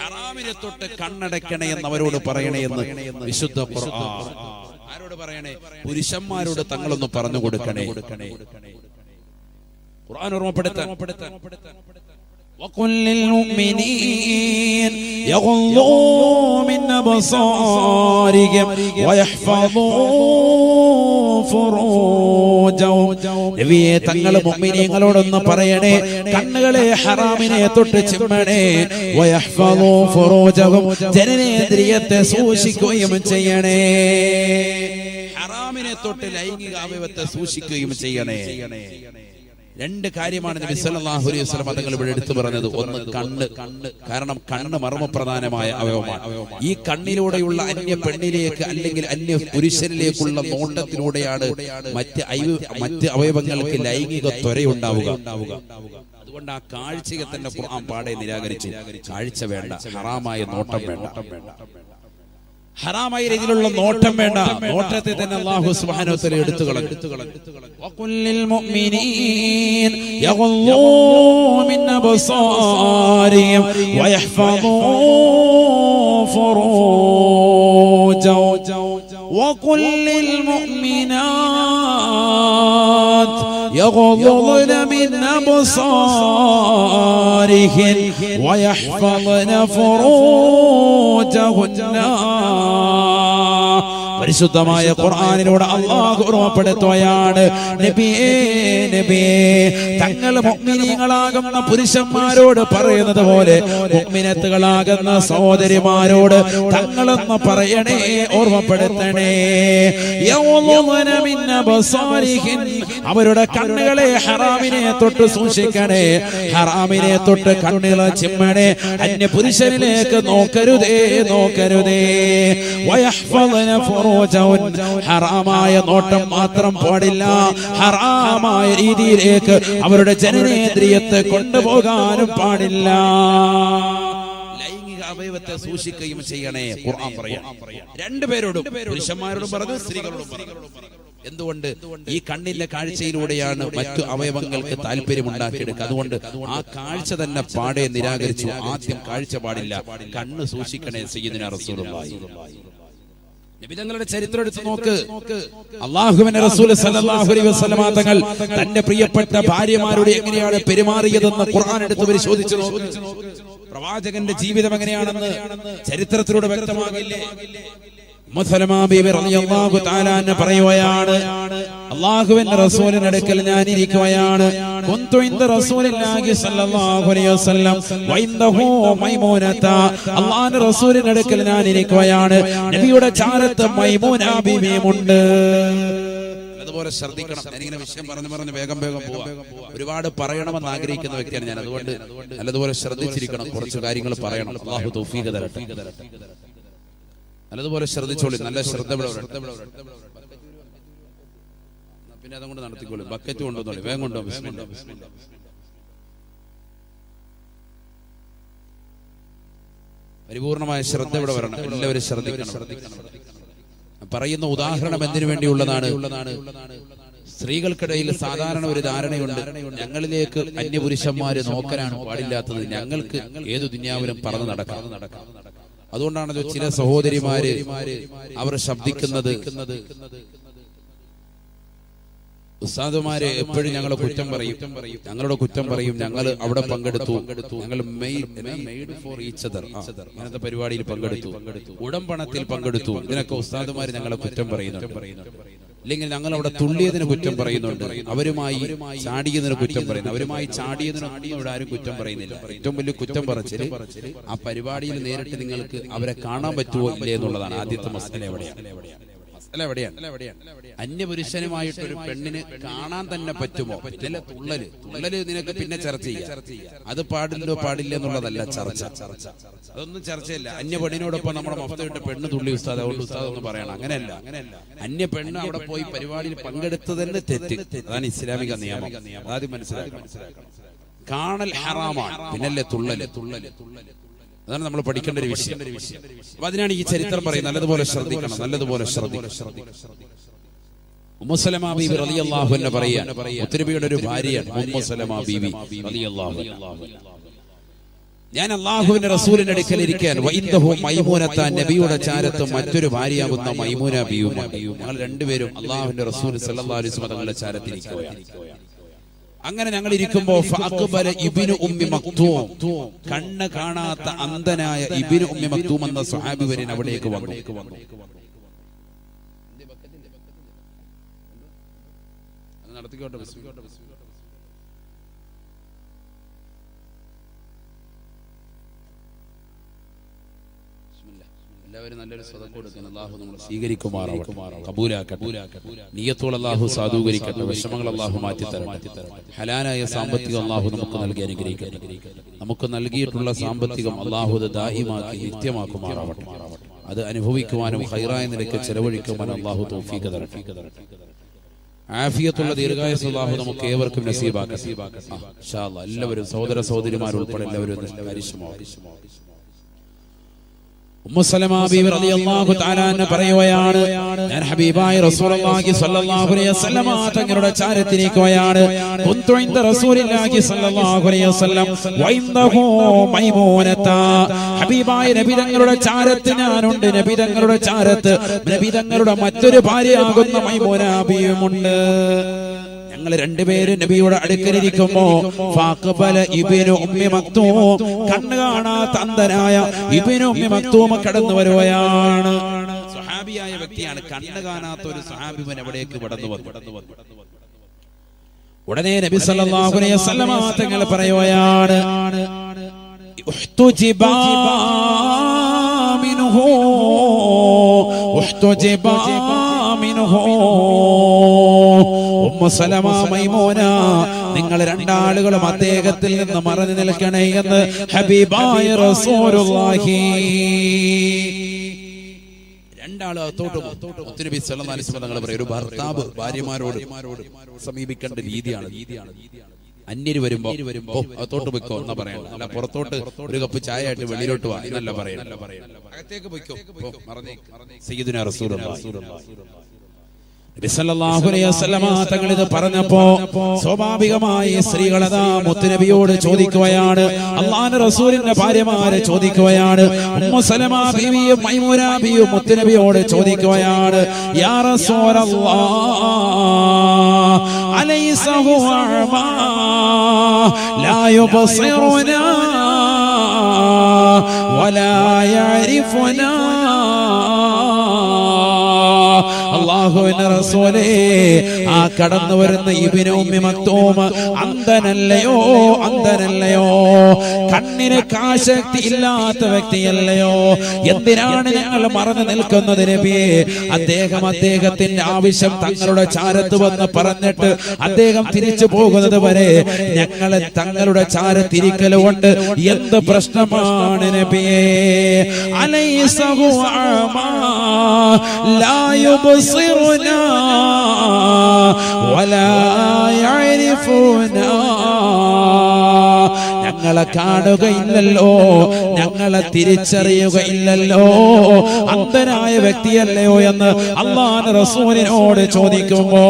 ഹറാമിനെ തൊട്ട് കണ്ണടയ്ക്കണേ എന്ന് അവരോട് പറയണേ എന്ന് വിശുദ്ധ ഖുർആൻ ആരോട് പറയണേ പുരുഷന്മാരോട് തങ്ങളൊന്ന് പറഞ്ഞു കൊടുക്കണേ ഖുർആൻ ഓർമ്മപ്പെടുത്താൻ وقل للمؤمنين يغضوا من أبصارهم ويحفظوا فروجهم നബിയേ തങ്ങൾ മുഅ്മിനീങ്ങളോടൊന്ന് പറയണേ കണ്ണുകളെ ഹറാമിനെ തൊട്ട് ചിമ്മണേ വയഹ്ഫളൂ ഫുറൂജഹും ജനനേന്ദ്രിയത്തെ സൂക്ഷിക്കുകയും ചെയ്യണേ ഹറാമിനെ തൊട്ട് ലൈംഗിക അവയവത്തെ സൂക്ഷിക്കുകയും ചെയ്യണേ രണ്ട് കാര്യമാണ് നബി സല്ലല്ലാഹു അലൈഹി വസല്ലം തങ്ങൾ ഇവിടെ എടുത്തു പറഞ്ഞത് ഒന്ന് കണ്ണ് കാരണം കണ്ണ് മർമ്മപ്രധാനമായ അവയവമാണ് ഈ കണ്ണിലൂടെയുള്ള അന്യ പെണ്ണിലേക്ക് അല്ലെങ്കിൽ അന്യ പുരുഷനിലേക്കുള്ള നോട്ടത്തിലൂടെയാണ് മറ്റ് അവയവങ്ങൾക്ക് ലൈംഗിക ത്വരയുണ്ടാവുക അതുകൊണ്ട് ആ കാഴ്ചയെ തന്നെ ഖുർആൻ പാടെ നിരാകരിച്ചു കാഴ്ച വേണ്ട ഹറാമായ നോട്ടം വേണ്ട ഹറാമായ രീതിയിലുള്ള നോട്ടം വേണ്ട നോട്ടത്തെ തന്നെ അല്ലാഹു സുബ്ഹാനഹു വ തആല എടുത്തു കളഞ്ഞു വഖുല്ലിൽ മുഅ്മിനീൻ യഗ്ളൂ മിൻ അബ്സാരിഹിം വയഹ്ഫളൂ ഫുറൂജഹും വഖുല്ലിൽ മുഅ്മിനാത് يغضضن من أبصارهن ويحفظن فروجهن പരിശുദ്ധമായ ഖുർആനിലൂടെ അല്ലാഹു ഓർമ്മപ്പെടുത്തുകയാണ് നബിയേ തങ്ങൾ മുഅ്മിനീങ്ങളാകുന്ന പുരുഷന്മാരോട് പറയുന്നത് പോലെ മുഅ്മിനത്തുകളാകുന്ന സഹോദരിമാരോട് തങ്ങളെന്ന് പറയണേ ഓർമ്മപ്പെടുത്തണേ യൗളന മിൻ അബ്സാരിഹിൻ അവരുടെ കണ്ണുകളെ ഹറാമിനെ തൊട്ട് സൂക്ഷിക്കണേ ഹറാമിനെ തൊട്ട് കണ്ണുകളെ ചിമ്മണേ അന്യ പുരുഷനിലേക്ക് നോക്കരുതേ വയഹ്ഫളന ഹറാമായ നോട്ടം മാത്രം പാടില്ല ഹറാമായ രീതിയിലേക്ക് അവരുടെ ജനനേന്ദ്രിയത്തെ കൊണ്ടുപോകാനും പാടില്ല ലൈംഗിക അവയവത്തെ സൂക്ഷിക്കുകയും ചെയ്യണേ ഖുർആൻ പറയാം രണ്ടുപേരോടും പുരുഷന്മാരോടും പറഞ്ഞു സ്ത്രീകളോടും പറഞ്ഞു എന്തുകൊണ്ട് ഈ കണ്ണിന്റെ കാഴ്ചയിലൂടെയാണ് മറ്റു അവയവങ്ങൾക്ക് താല്പര്യമുണ്ടാക്കിയെടുക്കുക അതുകൊണ്ട് ആ കാഴ്ച തന്നെ പാടെ നിരാകരിച്ചു ആദ്യം കാഴ്ച പാടില്ല കണ്ണ് സൂക്ഷിക്കണേ സയ്യിദുനാ റസൂലുള്ളാഹി നബി തങ്ങളുടെ ചരിത്രം എടുത്ത് നോക്ക് അല്ലാഹുവിന്റെ റസൂൽ സല്ലല്ലാഹു അലൈഹി വസല്ലം തങ്ങൾ തന്റെ പ്രിയപ്പെട്ട ഭാര്യമാരോട് എങ്ങനെയാണ് പെരുമാറിയതെന്ന് ഖുർആൻ എടുത്ത് പരിശോധിച്ചു നോക്ക് പ്രവാചകന്റെ ജീവിതം എങ്ങനെയാണെന്ന് ചരിത്രത്തിലൂടെ വ്യക്തമാകില്ലേ മുസലമ ബീവി റളിയല്ലാഹു തആല അൻഹ പറയുകയാണ് അല്ലാഹുവിന്റെ റസൂലിന്റെ അടുക്കൽ ഞാൻ ഇരിക്കുകയാണ് കുന്തു ഇൻദ റസൂലില്ലാഹി സ്വല്ലല്ലാഹു അലൈഹി വസല്ലം വഇൻദഹു മൈമൂനത അല്ലാഹുവിന്റെ റസൂലിന്റെ അടുക്കൽ ഞാൻ ഇരിക്കുകയാണ് നബിയുടെ ചാരത്ത് മൈമൂന ബീവിയുമുണ്ട് അതുപോലെ ശ്രദ്ധിക്കണം ഞാനിങ്ങനെ വിഷയം പറഞ്ഞു വേഗം പോവാ ഒരുപാട് പറയണമെന്ന് ആഗ്രഹിക്കുന്ന വ്യക്തിയാണ് ഞാൻ അതുകൊണ്ട് നല്ലതുപോലെ ശ്രദ്ധിച്ചിരിക്കണം കുറച്ച് കാര്യങ്ങൾ പറയണം അല്ലാഹു തൗഫീഖ് തരട്ടെ നല്ലതുപോലെ ശ്രദ്ധിച്ചോളി നല്ല ശ്രദ്ധ പിന്നെ അതുകൊണ്ട് നടത്തിക്കോളൂ ബക്കറ്റ് കൊണ്ടുവന്നോളി വേഗം കൊണ്ടുപോകും ബിസ്മില്ലാ പരിപൂർണമായ ശ്രദ്ധ ഇവിടെ വരണം എല്ലാവരും ശ്രദ്ധിക്കണം പറയുന്ന ഉദാഹരണം എന്തിനു വേണ്ടിയുള്ളതാണ് സ്ത്രീകൾക്കിടയിൽ സാധാരണ ഒരു ധാരണയുണ്ട് ഞങ്ങളിലേക്ക് അന്യപുരുഷന്മാര് നോക്കാനാണ് പാടില്ലാത്തത് ഞങ്ങൾക്ക് ഏതു ദുനിയാവിലും പറന്ന് നടക്കാം അതുകൊണ്ടാണല്ലോ ചില സഹോദരിമാര് അവർ ശബ്ദിക്കുന്നത് ഉസ്താദുമാരെ എപ്പോഴും ഞങ്ങളെ കുറ്റം പറയും ഞങ്ങളുടെ കുറ്റം പറയും ഞങ്ങൾ അവിടെ പങ്കെടുത്തു ഞങ്ങൾ മെയ്ഡ് ഫോർ ഈച്ച് അതർ അങ്ങനത്തെ പരിപാടിയിൽ പങ്കെടുത്തു ഉടമ്പണത്തിൽ പങ്കെടുത്തു ഇതിനൊക്കെ ഉസ്താദുമാര് ഞങ്ങളെ കുറ്റം പറയുന്നുണ്ട് അല്ലെങ്കിൽ ഞങ്ങൾ അവിടെ തുള്ളിയതിന് കുറ്റം പറയുന്നുണ്ട് അവരുമായി ചാടിയതിന് കുറ്റം പറയുന്നു അവരുമായി ചാടിയതിനൊന്നും ഇവിടെ ആരും കുറ്റം പറയുന്നില്ല ഏറ്റവും വലിയ കുറ്റം പറച്ചില് ആ പരിപാടിയിൽ നേരിട്ട് നിങ്ങൾക്ക് അവരെ കാണാൻ പറ്റുമോ ഇല്ലേ എന്നുള്ളതാണ് ആദ്യത്തെ മസല എവിടെയാണ് മസ്അല എവിടെയാണ്? അന്യപുരുഷനുമായിട്ടൊരു പെണ്ണിന് കാണാൻ തന്നെ പറ്റുമോ? ഇതിലെ തുള്ളല് നിനക്ക് പിന്നെ ചർച്ച ചെയ്യാം. അത് പാടില്ല എന്നുള്ളതല്ല ചർച്ച. അതൊന്നും ചർച്ചയില്ല. അന്യ പെണ്ണിനോടൊപ്പം നമ്മുടെ മഫ്തയുടെ പെണ്ണ് തുള്ളി ഉസ്താദ്, അതുകൊണ്ട് ഉസ്താദ് ഒന്ന് പറയണം. അങ്ങനെയല്ല. അന്യ പെണ്ണ് അവിടെ പോയി പരിപാടിയിൽ പങ്കെടുത്തതന്നെ തെറ്റ്. അതാണ് ഇസ്ലാമിക നിയമം. ആദ്യം മനസ്സിലാക്കണം. കാണൽ ഹറാമാണ്, പിന്നല്ലേ തുള്ളല്. അതാണ് നമ്മൾ പഠിക്കേണ്ട ഒരു വിഷയം. അപ്പൊ അതിനാണ് ഈ ചരിത്രം പറയുന്നത്. നല്ലതുപോലെ ശ്രദ്ധിക്കണം. ഉമ്മു സലമ ബീവി റളിയല്ലാഹു അൻഹ പറയാണ്, മുത്തനബിയുടെ ഒരു ഭാര്യയാണ് ഉമ്മു സലമ ബീവി റളിയല്ലാഹു അൻഹ. ഞാൻ അല്ലാഹുവിന്റെ റസൂലിന്റെ അടുക്കൽ ഇരിക്കാൻ വഇൻദഹു മൈമൂനത, നബിയുടെ ചാരത്ത് മറ്റൊരു ഭാര്യയാകുന്ന മൈമൂന ബീവിയുണ്ട്. ഞങ്ങൾ രണ്ടുപേരും അല്ലാഹുവിന്റെ റസൂൽ സല്ലല്ലാഹു അലൈഹി വസല്ലം തങ്ങളുടെ ചാരത്തിരിക്കുകയാണ്. അങ്ങനെ ഞങ്ങൾ ഇരിക്കുമ്പോ ഫഅഖബല ഇബ്നു ഉമ്മി മക്തൂം, കണ്ണ് കാണാത്ത അന്ധനായ ഇബ്നു ഉമ്മി മക്തൂം എന്ന സ്വഹാബി വരൻ അവിടേക്ക് വന്നു. എല്ലാവരും നല്ലൊരു സദഖ കൊടുക്കണം. അല്ലാഹു നമ്മളെ സ്വീകരിക്കുമാറാവട്ടെ, കബൂലാക്കട്ടെ. നിയ്യത്തുകൾ അല്ലാഹു സാധൂകരിക്കട്ടെ. വിഷമങ്ങൾ അല്ലാഹു മാറ്റി തരട്ടെ. ഹലാലായ സാമ്പത്തികം അല്ലാഹു നമുക്ക് നൽകി അനുഗ്രഹിക്കട്ടെ. നമുക്ക് നൽകിയിട്ടുള്ള സാമ്പത്തികം അല്ലാഹു ദായിമാക്കി നിത്യമാക്കുമാറാവട്ടെ. അത് അനുഭവിക്കുവാനും ഖൈറായ നിലയ്ക്ക് ചെലവഴിക്കുവാനും അല്ലാഹു തൗഫീഖ് തരട്ടെ. ആഫിയത്തുള്ള ദീർഘായുസ്സ് അല്ലാഹു നമുക്ക് ഏവർക്കും നസീബാക്കട്ടെ. ഇൻഷാ അല്ലാഹ് എല്ലാവരും സഹോദര സഹോദരിമാർ ഉൾപ്പെടെ എല്ലാവരും ഉമ്മു സലമ ബീവി റളിയല്ലാഹു തആല അൻഹ പറയുകയാണ്, ഞാൻ ഹബീബായ റസൂലുള്ളാഹി സ്വല്ലല്ലാഹു അലൈഹി വസല്ലം തങ്ങളുടെ ചാരത്തിരിക്കുകയാണ്. കുന്തു ഇൻദ റസൂലില്ലാഹി സ്വല്ലല്ലാഹു അലൈഹി വസല്ലം വഇൻദഹു മൈമൂനത, ഹബീബായ നബി തങ്ങളുടെ ചാരത്ത് ഞാനുണ്ട്. നബി തങ്ങളുടെ ചാരത്ത് നബി തങ്ങളുടെ മറ്റൊരു ഭാര്യയാകുന്ന മൈമൂന ബീവിയുമുണ്ട്. ഞങ്ങൾ രണ്ടുപേരും നബിയുടെ അടുക്കലിരിക്കുമ്പോ ഫഅഖബല ഇബ്നു ഉമ്മി മക്തൂം, കണ്ണ് കാണാത്ത അന്ധനായ ഇബ്നു ഉമ്മി മക്തൂം കടന്നു വരുകയാണ്. സ്വഹാബിയായ വ്യക്തിയാണ്. കണ്ണ് കാണാത്ത ഒരു സ്വഹാബി അവിടേക്ക് കടന്നു വന്നു. ഉടനെ നബി സല്ലല്ലാഹു അലൈഹി വസല്ലം തങ്ങൾ പറയുകയാണ്, ഉഹ്തുജിബാ മിൻഹു ഉഹ്തുജിബാ മിൻഹു. ഉമ്മു സലമ മൈമൂന, നിങ്ങൾ രണ്ടാളുകളും അദ്ദേഹത്തിൽ നിന്ന് മറഞ്ഞു നിൽക്കണേ എന്ന് ഹബീബായ റസൂലുള്ളാഹി. രണ്ടാളും നബി സല്ലല്ലാഹു അലൈഹി വസല്ലം തങ്ങൾ പറയും, ഒരു ഭർത്താവ് ഭാര്യമാരോട് സമീപിക്കേണ്ട രീതിയാണ്. അന്യര് വരുമ്പോ അകത്തോട്ട് പോയിക്കോ എന്നാ പറയണം. അല്ല പുറത്തോട്ട് ഒരു കപ്പ് ചായ ആയിട്ട് വെളിയിലോട്ട് വാ എന്നല്ല പറയണം. അകത്തേക്ക് പോയിക്കോ. സയ്യിദുനാ റസൂലുള്ളാഹി നബി സല്ലല്ലാഹു അലൈഹി വസല്ലം തങ്ങൾ ഇത് പറഞ്ഞപ്പോ സ്വാഭാവികമായി സ്ത്രീകളതാ മുത്തുനബിയോട് ചോദിക്കുകയാണ്. അല്ലാഹുവിന്റെ റസൂലിന്റെ ഭാര്യമാരെ ചോദിക്കുകയാണ്. ഉമ്മു സലമ ബീവിയും മൈമൂന ബീവിയും മുത്തുനബിയോട് ചോദിക്കുകയാണ്, യാ റസൂലല്ലാഹ് അലൈസ ഹുവ അഅ്മാ ലാ യുബസിറുനാ വലാ യഅരിഫുനാ. അല്ലാഹുവിന്റെ റസൂലേ, ആ കടന്നു വരുന്ന ഇബ്നു ഉമ്മി മക്തൂം അന്ധനല്ലയോ? കണ്ണിന് കാശക്തി ഇല്ലാത്ത വ്യക്തിയല്ലയോ? എന്തിനാണ് ഞങ്ങൾ മറന്നു നിൽക്കുന്നത് നബിയേ? അദ്ദേഹത്തിന്റെ ആവശ്യം തങ്ങളുടെ ചാരത്ത് വന്ന് പറഞ്ഞിട്ട് അദ്ദേഹം തിരിച്ചു പോകുന്നത് വരെ ഞങ്ങൾ തങ്ങളുടെ ചാരത്തിരിക്കലുകൊണ്ട് എന്ത് പ്രശ്നമാണ് നബിയേ? അലൈസ ഹുവ അഅ്മാ ലാ യുബ്സിറുനാ വലാ യഅരിഫുനാ. ഞങ്ങളെ കാണുകയില്ലല്ലോ, ഞങ്ങളെ തിരിച്ചറിയുകയില്ലല്ലോ, അന്ധനായ വ്യക്തിയല്ലയോ എന്ന് അല്ലാഹുവിന്റെ റസൂലിനോട് ചോദിക്കുമ്പോ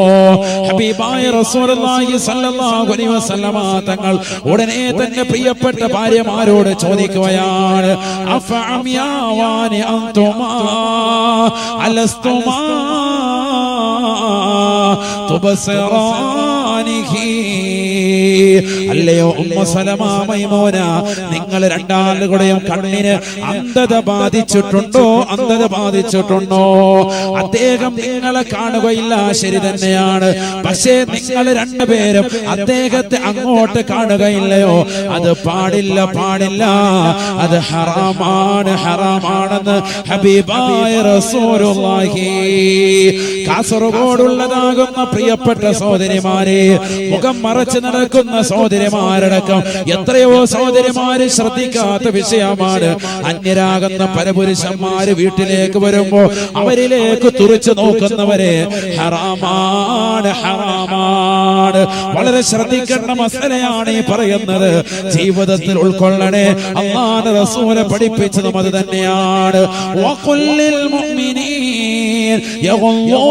ഹബീബായ റസൂലുള്ളാഹി സ്വല്ലല്ലാഹു അലൈഹി വസല്ലം തങ്ങൾ ഉടനെ തന്നെ പ്രിയപ്പെട്ട ഭാര്യമാരോട് ചോദിക്കുകയാണ്, അഫഅമിയാവാനി അൻതുമാ അലസ്തുമാ തുബസിറാനിഹി. അല്ലയോ ഉമ്മു സലമ മൈമൂന, നിങ്ങൾ രണ്ടാളുകളുടെയും കണ്ണിന് അന്ധത ബാധിച്ചിട്ടുണ്ടോ? അന്ധത ബാധിച്ചിട്ടുണ്ടോ? അദ്ദേഹം നിങ്ങളെ കാണുകയില്ല, ശരി തന്നെയാണ്. പക്ഷേ നിങ്ങൾ രണ്ടുപേരും അദ്ദേഹത്തെ അങ്ങോട്ട് കാണുകയില്ലയോ? അത് പാടില്ല, പാടില്ല. അത് ഹറാമാണ്, ഹറാമാണെന്ന് ഹബീബായ റസൂലുള്ളാഹി. കാസർഗോഡുള്ളതാകുന്ന പ്രിയപ്പെട്ട സഹോദരിമാരെ, മുഖം മറച്ചു നടക്കുന്ന സഹോദരിമാരടക്കം എത്രയോ സഹോദരിമാര് ശ്രദ്ധിക്കാത്ത വിഷയമാണ്. അന്യരാകുന്ന പരപുരുഷന്മാര് വീട്ടിലേക്ക് വരുമ്പോ അവരിലേക്ക് തുറച്ചു നോക്കുന്നവരെ ഹറാമാണ്, ഹറാമാണ്. വളരെ ശ്രദ്ധിക്കേണ്ട മസലയാണ് ഈ പറയുന്നത്. ജീവിതത്തിൽ ഉൾക്കൊള്ളണേ. അല്ലാഹുവിന്റെ റസൂല് പഠിപ്പിച്ചതും അത് തന്നെയാണ്. വഖുല്ലിൽ മുഅ്മിനീൻ യഗ്ളൂ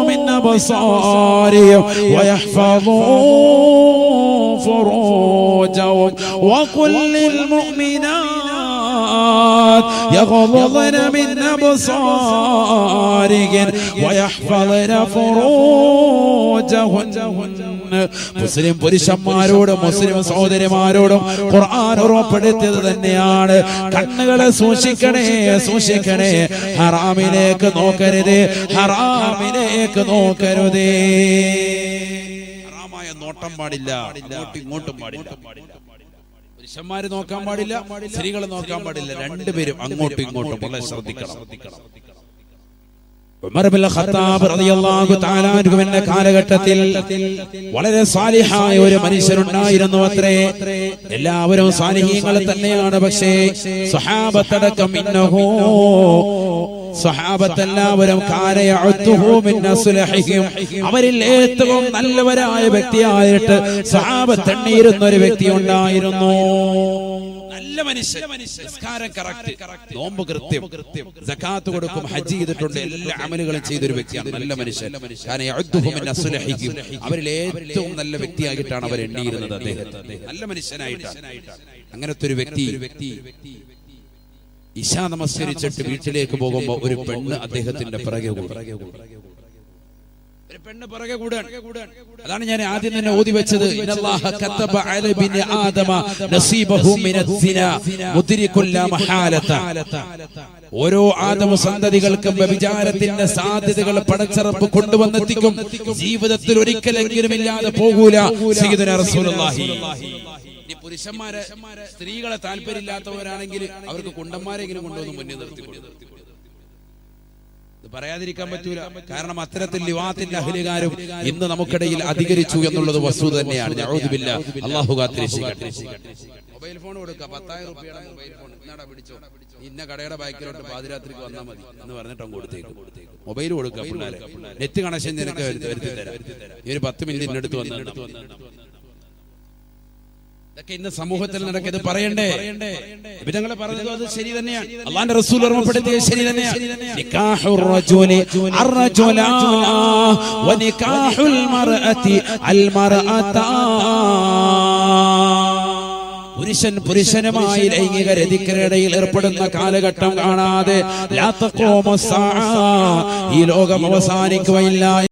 മിൻ അബ്സാരിഹിം വയഹ്ഫളൂ ഫുറൂജഹും വഖുല്ലിൽ മുഅ്മിനാത് യഗ്ളൂന മിൻ അബ്സാരിഹിം വയഹ്ഫളന ഫുറൂജഹുൻ. മുസ്ലിം പുരുഷന്മാരോടും മുസ്ലിം സഹോദരിമാരോടും ഖുർആൻ ഓർമ്മപ്പെടുത്തിയത് തന്നെയാണ്. കണ്ണുകളെ സൂക്ഷിക്കണേ, സൂക്ഷിക്കണേ. ഹറാമിലേക്ക് നോക്കരുതേ, ഹറാമിലേക്ക് നോക്കരുതേ. ഹറാമായ നോട്ടം പാടില്ല, ഇങ്ങോട്ടും പാടില്ല. പുരുഷന്മാര് നോക്കാൻ പാടില്ല, സ്ത്രീകൾ നോക്കാൻ പാടില്ല. രണ്ടുപേരും അങ്ങോട്ടും ഇങ്ങോട്ടും വളരെ ശ്രദ്ധിക്കണം. ഉമർ ഇബ്നുൽ ഖത്താബ് റളിയല്ലാഹു തആല അൻഹുവിന്റെ കാലഘട്ടത്തിൽ വളരെ സാലിഹായ ഒരു മനുഷ്യനുണ്ടായിരുന്നു അത്രേ. എല്ലാവരും സാലിഹീങ്ങൾ തന്നെയാണ്. പക്ഷേ സ്വഹാബത്തടക്കം ഇന്നഹു സ്വഹാബത്തെല്ലാവരും കാന യഅതുഹു മിൻ അസ്ലഹിഹിം, അവരിൽ ഏറ്റവും നല്ലവരായ വ്യക്തിയായിട്ട് സ്വഹാബത്ത് എണ്ണിയിരുന്ന ഒരു വ്യക്തി ഉണ്ടായിരുന്നു. നല്ല മനുഷ്യൻ, നിസ്കാരം കറക്റ്റ്, നോമ്പ് കൃത്യം, സകാത്ത് കൊടുക്കും, ഹജ്ജ് ചെയ്തിട്ടുണ്ട്, എല്ലാ അമലുകളും ചെയ്തൊരു വ്യക്തിയാണ്. നല്ല മനുഷ്യൻ. കാന യഅതുഹു മിൻ അസ്ലഹിഹിം, അവരിൽ ഏറ്റവും നല്ല വ്യക്തിയായിട്ടാണ് അവർ എണ്ണിയിരുന്നത് അദ്ദേഹത്തെ, നല്ല മനുഷ്യനായിട്ടാണ്. അങ്ങനത്തെ ഒരു വ്യക്തി ഇശാ നമസ്കരിച്ചിട്ട് വീട്ടിലേക്ക് പോകുമ്പോ ഒരു പെണ്ണ് അദ്ദേഹത്തിന്റെ പിറകെ കൂടും. ഒരു പെണ്ണ് പിറകെ കൂടാൻ. അതാണ് ഞാൻ ആദ്യം തന്നെ ഓതി വെച്ചത്. ഇന്നല്ലാഹ കതബ അല ബിനി ആദമ നസീബഹു മിനസ്സിനാ മുദ്രികുൽ ലാ മഹാലത. ഓരോ ആദമ സന്തതികൾക്കും വ്യഭിചാരത്തിന്റെ സാധ്യതകൾ പടച്ചറപ്പ് കൊണ്ടുവന്നെത്തിക്കും. ജീവിതത്തിൽ ഒരിക്കലെങ്കിലും ഇല്ലാതെ പോകൂല. സയ്യിദുനാ റസൂലുള്ളാഹി. പുരുഷന്മാരെ സ്ത്രീകളെ താല്പര്യമില്ലാത്തവരാണെങ്കിൽ അവർക്ക് കുണ്ടന്മാരെങ്കിലും കൊണ്ടുവന്ന് മുന്നിൽ നിർത്തിക്കൊണ്ടു. ഇത് പറയാതിരിക്കാൻ പറ്റൂല. കാരണം അത്തരത്തിൽ ലിവാത്തിന്റെ അഹ്ലുകാരും ഇന്ന് നമുക്കിടയിൽ അധികരിച്ചു എന്നുള്ളത് വസ്തുത തന്നെയാണ്. നഊദു ബില്ലാഹ്, അല്ലാഹു കാത്തിരക്ഷിക്കട്ടെ. മൊബൈൽ ഫോൺ കൊടുക്കുക, 10,000 രൂപയുടെ മൊബൈൽ ഫോൺ, എന്നാടാ പിടിച്ചോ, ഇന്ന കടയുടെ ബാക്കിലോട്ട് പാതിരാത്രിക്ക് വന്നാൽ മതി എന്ന് പറഞ്ഞിട്ട് കൊടുത്തേക്കും. മൊബൈൽ കൊടുക്കുക പിള്ളേരെ. നെറ്റ് കണക്ഷൻ നിനക്ക് വരുത്തി തരാം, ഈ ഒരു 10 മിനിറ്റ് എടുത്ത് വന്നു. ഇതൊക്കെ ഇന്ന് സമൂഹത്തിൽ നടക്കുന്നത് പറയണ്ടേ? നബിതങ്ങൾ പറഞ്ഞത് അത് ശരി തന്നെയാണ്. അല്ലാഹുവിന്റെ റസൂൽ ഓർമ്മപ്പെടുത്തിയത് ശരി തന്നെയാണ്. നികാഹുർ റജുലി അർറജുലാ വ നികാഹുൽ മർഅതി അൽ മർഅതാ. പുരുഷൻ പുരുഷനുമായി ലൈംഗിക രതിക്കിടയിൽ ഏർപ്പെടുന്ന കാലഘട്ടം കാണാതെ ലാ തഖൂമു സ്സാഅ, ഈ ലോകം അവസാനിക്കുകയില്ല.